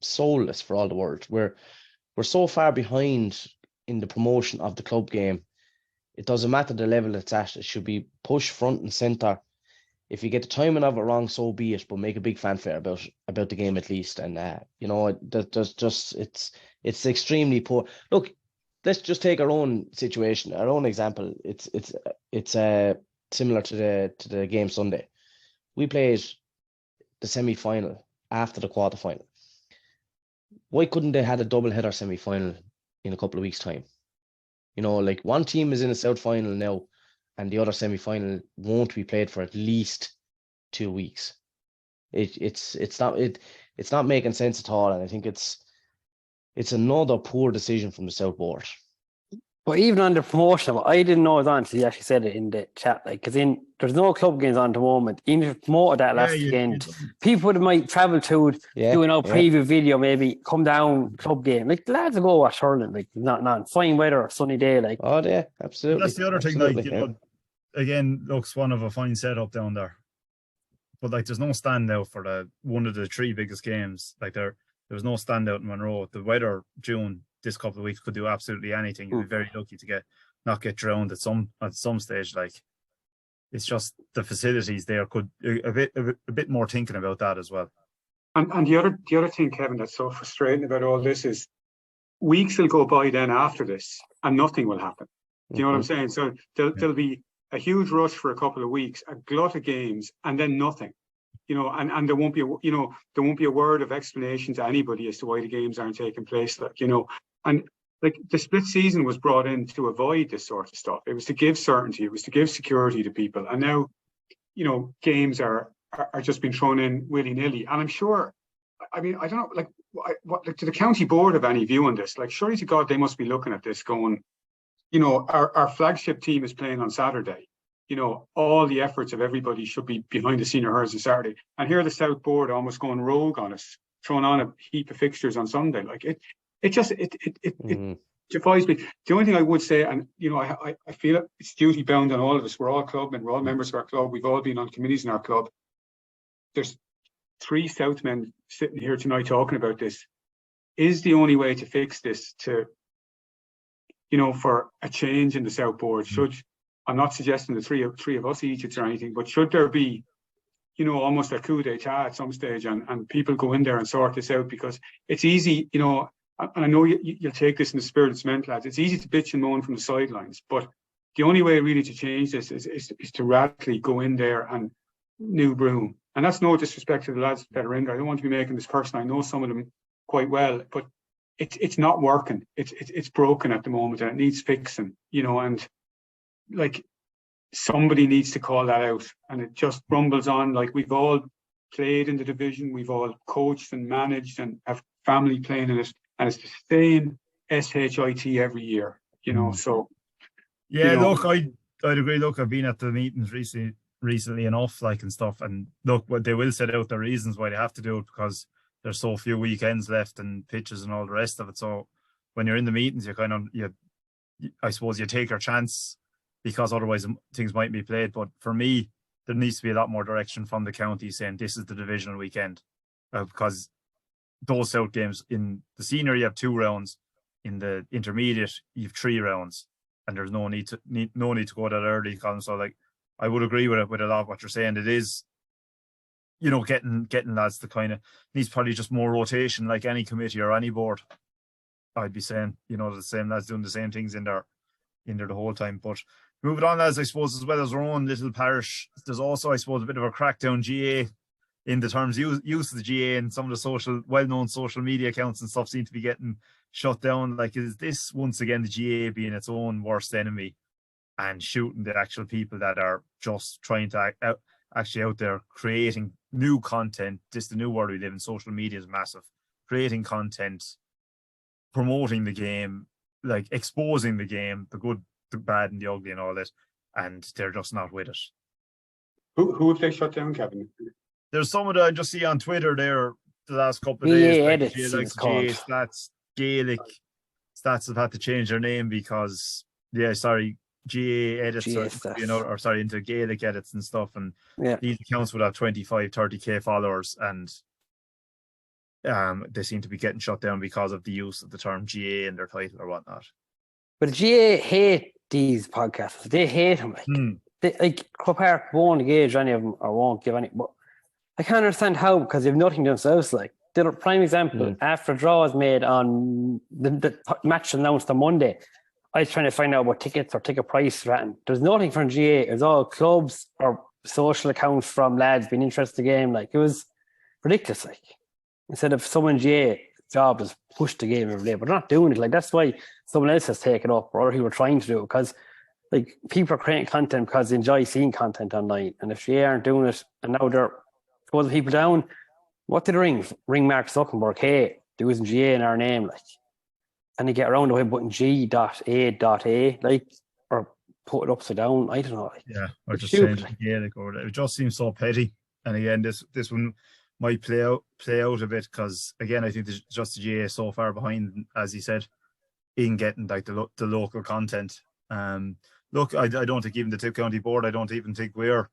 soulless for all the world. We're so far behind in the promotion of the club game. It doesn't matter the level it's at. It should be pushed front and center. If you get the timing of it wrong, so be it. But make a big fanfare about the game at least. And you know, there's just it's extremely poor. Look, let's just take our own situation, our own example. It's similar to the game Sunday. We played the semi-final after the quarter-final. Why couldn't they had a double-header semi-final in a couple of weeks' time? You know, like one team is in a South final now, and the other semi-final won't be played for at least 2 weeks. It's not making sense at all, and I think it's another poor decision from the South Board. But even on the promotion, I didn't know it was on until you actually said it in the chat. Like, because there's no club games on at the moment. Even if you promoted that last weekend, people that might travel to doing a preview video, maybe come down club game. Like, the lads will go watch hurling. Like, not fine weather or sunny day. Like, oh yeah, absolutely. But that's the other thing. Like, you know, again, looks one of a fine setup down there. But like, there's no standout for one of the 3 biggest games. Like, there was no standout in Monroe. The weather, June, this couple of weeks could do absolutely anything. You'd be very lucky to not get drowned at some stage. Like, it's just the facilities there could a bit more thinking about that as well. And the other thing, Kevin, that's so frustrating about all this is weeks will go by then after this and nothing will happen. Do you know what I'm saying? So there'll be a huge rush for a couple of weeks, a glut of games, and then nothing. You know, and there won't be a word of explanation to anybody as to why the games aren't taking place. Like, you know, and like the split season was brought in to avoid this sort of stuff. It was to give certainty. It was to give security to people. And now, you know, games are just being thrown in willy-nilly. And I'm sure, I mean, I don't know, like, what to the county board have any view on this? Like, surely to God, they must be looking at this going, you know, our flagship team is playing on Saturday. You know, all the efforts of everybody should be behind the senior hurls on Saturday. And here the South Board almost going rogue on us, throwing on a heap of fixtures on Sunday. Like, it defies me. The only thing I would say, and you know, I feel it's duty bound on all of us. We're all clubmen, we're all members of our club. We've all been on committees in our club. There's 3 Southmen sitting here tonight talking about this. Is the only way to fix this to, you know, for a change in the South Board? I'm not suggesting the three of us Egypts or anything, but should there be, you know, almost a coup d'etat at some stage and people go in there and sort this out? Because it's easy, you know, and I know you'll take this in the spirit of cement, lads. It's easy to bitch and moan from the sidelines, but the only way really to change this is to radically go in there and new broom. And that's no disrespect to the lads that are in there. I don't want to be making this personal. I know some of them quite well, but it's not working. It's broken at the moment and it needs fixing, you know, and like somebody needs to call that out. And it just rumbles on. Like, we've all played in the division, we've all coached and managed and have family playing in it, and it's the same SHIT every year, you know. So yeah, you know, look, I'd agree. Look, I've been at the meetings recently enough, like, and stuff, and look, what they will set out the reasons why they have to do it, because there's so few weekends left and pitches and all the rest of it. So when you're in the meetings, you kind of I suppose you take your chance, because otherwise things might be played. But for me, there needs to be a lot more direction from the county saying this is the divisional weekend, because those South games, in the senior you have 2 rounds, in the intermediate you have 3 rounds, and there's no need to go that early. So like, I would agree with a lot of what you're saying. It is, you know, getting lads to kind of needs probably just more rotation, like any committee or any board. I'd be saying, you know, the same lads doing the same things in there the whole time. But moving on, lads, I suppose, as well as our own little parish, there's also, I suppose, a bit of a crackdown GA in the terms use of the GA, and some of the well-known social media accounts and stuff seem to be getting shut down. Like, is this once again the GA being its own worst enemy and shooting the actual people that are just trying to actually out there creating new content? This is the new world we live in. Social media is massive. Creating content, promoting the game, like exposing the game, the good, the bad, and the ugly, and all that, and they're just not with it. Who have they shut down, Kevin? There's someone that I just see on Twitter there the last couple of GA days. Edits, GA it's called. Stats, Gaelic Stats have had to change their name because, GA Edits, GA or, Stats. into Gaelic Edits and stuff. And Yeah. these accounts would have 25, 30K followers, and they seem to be getting shut down because of the use of the term GA in their title or whatnot. But the GA hate these podcasts. They hate them. Like Croker Park won't engage any of them or won't give any. But I can't understand how, because they have nothing themselves. Like, the prime example, after a draw was made on the match announced on Monday, I was trying to find out what tickets or ticket price ran. There's nothing from GA. It was all clubs or social accounts from lads being interested in the game. Like, it was ridiculous. Like, instead of someone GA job is push the game every day, but they're not doing it. Like, that's why someone else has taken up, or other people are trying to do it, because like people are creating content because they enjoy seeing content online. And if GA aren't doing it, and now they're closing people down, what did they ring Mark Zuckerberg? Hey, they're using GA in our name, like, and they get around the way putting G.A.A, like, or put it upside down. I don't know. Like, yeah, or just change the Gaelic over there. It just seems so petty. And again, this one might play out a bit, because again, I think just the GA is so far behind, as he said, in getting like the local content. Look, I don't think even the Tipp County Board, I don't even think we're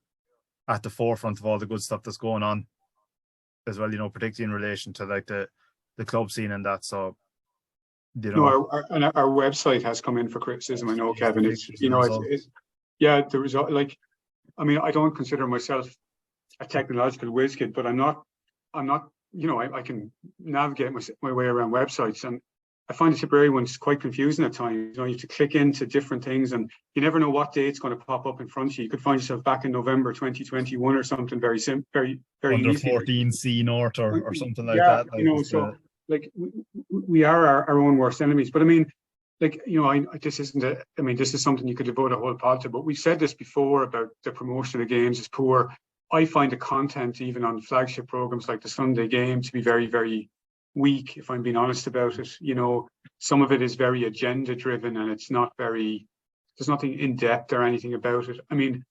at the forefront of all the good stuff that's going on as well, particularly in relation to like the club scene and that. So, our website has come in for criticism. I know, Kevin. The result. Like, I mean, I don't consider myself a technological whiz kid, but I'm not. I can navigate my way around websites, and I find the Tipperary one's quite confusing at times. You have to click into different things, and you never know what date's going to pop up in front of you. You could find yourself back in November 2021 or something very simple, very under easy. 14C North or something like that. Like, we are our own worst enemies. But I mean, like, this isn't this is something you could devote a whole pod to. But we've said this before about the promotion of the games is poor. I find the content, even on flagship programs like the Sunday game, to be very, very weak, if I'm being honest about it. Some of it is very agenda driven, and it's not there's nothing in depth or anything about it. I mean,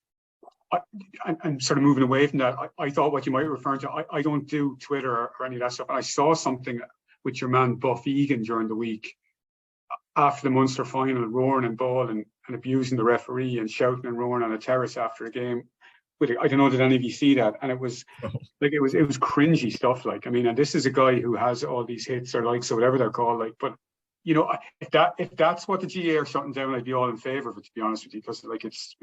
I'm sort of moving away from that. I thought what you might refer to, I don't do Twitter or any of that stuff. I saw something with your man Buff Egan during the week after the Munster final, roaring and bawling and abusing the referee and shouting and roaring on a terrace after a game. I don't know, did any of you see that? And it was like, it was cringy stuff. Like, I mean, and this is a guy who has all these hits or likes or whatever they're called. Like, but if that's what the GA are shutting down, I'd be all in favour of it, to be honest with you, because like it's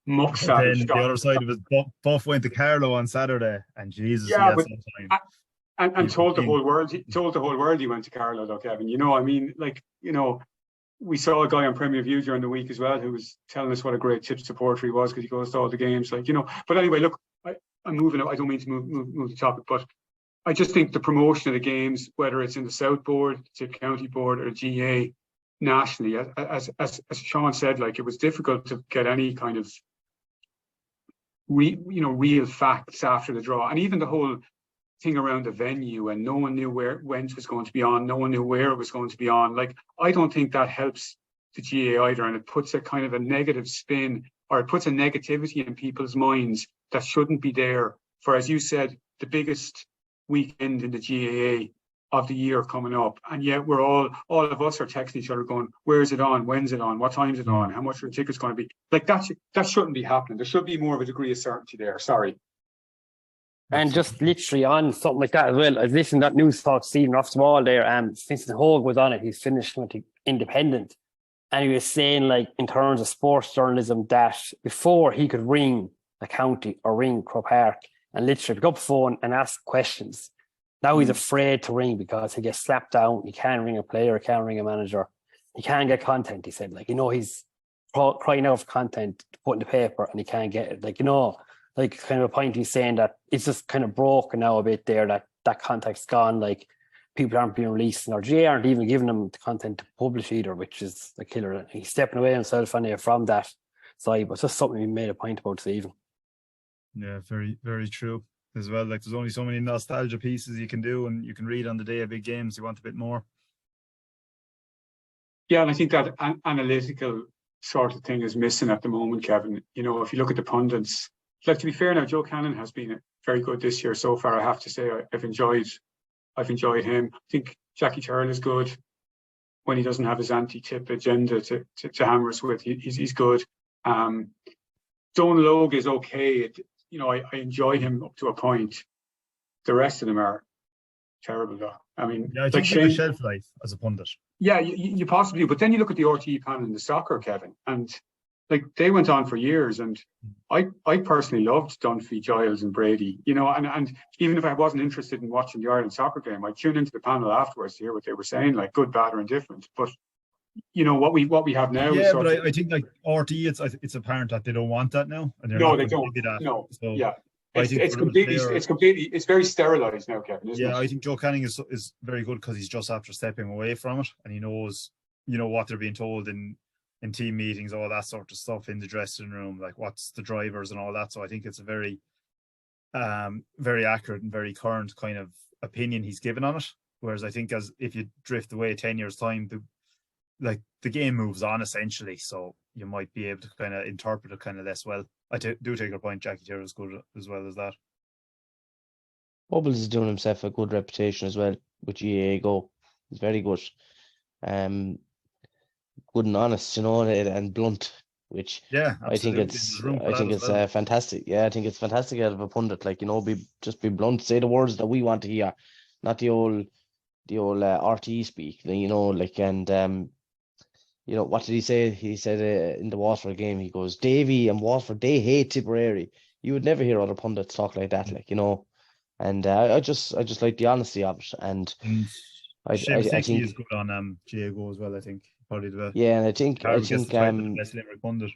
muck savage. The other side of it, Buff went to Carlow on Saturday, and Jesus, and told the whole world he went to Carlow, though, Kevin. I mean, like, we saw a guy on Premier View during the week as well who was telling us what a great Tipp supporter he was because he goes to all the games. Like, but anyway, look, I'm moving. I don't mean to move the topic, but I just think the promotion of the games, whether it's in the South Board, Tipp County Board, or GA nationally, as Sean said, like, it was difficult to get any kind of real facts after the draw, and even the whole thing around the venue, and no one knew when it was going to be on, no one knew where it was going to be on. Like, I don't think that helps the GA either, and it puts a kind of a negative spin, or it puts a negativity in people's minds that shouldn't be there for, as you said, the biggest weekend in the GAA of the year coming up. And yet we're all of us are texting each other going, where's it on, when's it on, what time's it on, how much are the tickets going to be? Like, that shouldn't be happening. There should be more of a degree of certainty there. Sorry. And just literally on something like that as well, I was listening to that news talk, Stephen off the wall there, Vincent Hogue was on it. He's finished with the Independent. And he was saying, like, in terms of sports journalism, that before he could ring a county or ring Croker Park and literally pick up the phone and ask questions. Now he's afraid to ring because he gets slapped down. He can't ring a player, he can't ring a manager. He can't get content, he said. Like, he's crying out for content to put in the paper and he can't get it. Like, like kind of a point he's saying that it's just kind of broken now a bit there, that contact's gone. Like people aren't being released and RGA aren't even giving them the content to publish either, which is a killer. He's stepping away himself anyway from that side, but it's just something he made a point about this evening. Yeah, very, very true as well. Like there's only so many nostalgia pieces you can do, and you can read on the day of big games. You want a bit more. Yeah, and I think that analytical sort of thing is missing at the moment, Kevin. You know, if you look at the pundits, like to be fair now, Joe Cannon has been very good this year so far. I have to say, I've enjoyed him. I think Jackie Turl is good when he doesn't have his anti-tip agenda to hammer us with. He's good. Donal Logue is okay. I enjoy him up to a point. The rest of them are terrible, though. I mean, yeah, I think you have a shelf life as a pundit. Yeah, you possibly do. But then you look at the RTE panel in the soccer, Kevin, and like they went on for years. And I personally loved Dunphy, Giles, and Brady. You know, and even if I wasn't interested in watching the Ireland soccer game, I'd tune into the panel afterwards to hear what they were saying, like good, bad, or indifferent. But you know what we have now. Yeah, but I think like RTE, it's apparent that they don't want that now, and no, they don't. No, so, yeah. It's very sterilised now, Kevin. Isn't it? I think Joe Canning is very good because he's just after stepping away from it, and he knows, you know, what they're being told in team meetings, all that sort of stuff in the dressing room, like what's the drivers and all that. So I think it's a very, very accurate and very current kind of opinion he's given on it. Whereas I think if you drift away 10 years time, the game moves on essentially, so you might be able to kind of interpret it kind of less well. I do take your point. Jackie Turner is good as well as that. Bubbles is doing himself a good reputation as well with GAA Go. He's very good. Good and honest, you know, and blunt, which absolutely. I think it's fantastic. Yeah, I think it's fantastic out of a pundit. Like, you know, be blunt, say the words that we want to hear, not the old RTE speak. You know, like, and you know, what did he say? He said in the Waterford game, he goes, Davy and Waterford, they hate Tipperary. You would never hear other pundits talk like that, like, you know. And I just like the honesty of it. And I think he is good on GAA as well. I think probably the and I think best Limerick pundit.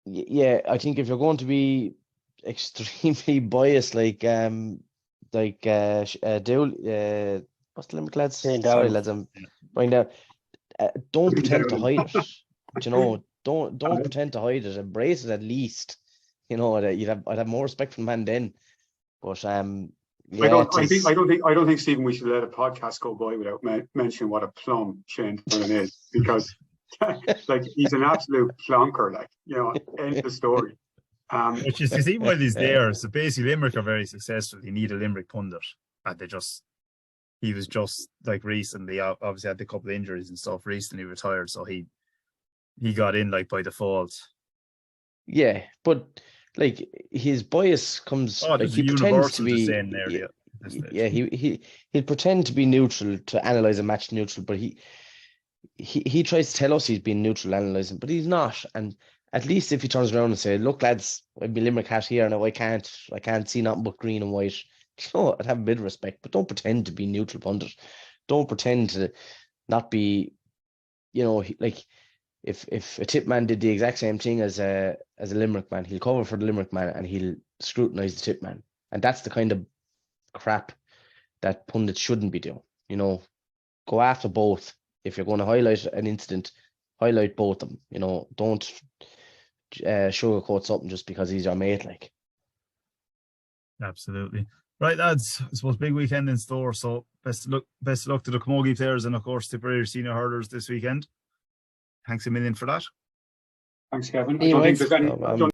Yeah, I think if you're going to be extremely biased, like Dool, what's the Limerick lads? Sorry, lads, I'm right now. Don't pretend to hide it. You know, don't pretend to hide it. Embrace it at least. You know, I'd have more respect for the man then. But I don't think Stephen, we should let a podcast go by without mentioning what a plum Shane Dillon is, because like he's an absolute plonker. Like, you know, end of the story. Which is to see why he's there. So basically, Limerick are very successful. They need a Limerick pundit, and he was just like recently, obviously had a couple of injuries and stuff, recently retired, so he got in like by default. Yeah, but like his bias comes, like he pretends to be he'll pretend to be neutral to analyze a match neutral, but he tries to tell us he's being neutral analyzing, but he's not. And at least if he turns around and say, look lads, I've been Limerick hat here now, I can't see nothing but green and white. Oh, I'd have a bit of respect, but don't pretend to be neutral pundit. Don't pretend to not be, you know, like if a tip man did the exact same thing as a Limerick man, he'll cover for the Limerick man and he'll scrutinise the tip man. And that's the kind of crap that pundits shouldn't be doing. You know, go after both. If you're going to highlight an incident, highlight both of them. You know, don't sugarcoat something just because he's your mate. Like, absolutely. Right, lads, I suppose big weekend in store, so best of luck to the Camogie players and of course Tipperary senior hurlers this weekend. Thanks a million for that. Thanks, Kevin. I don't think there's any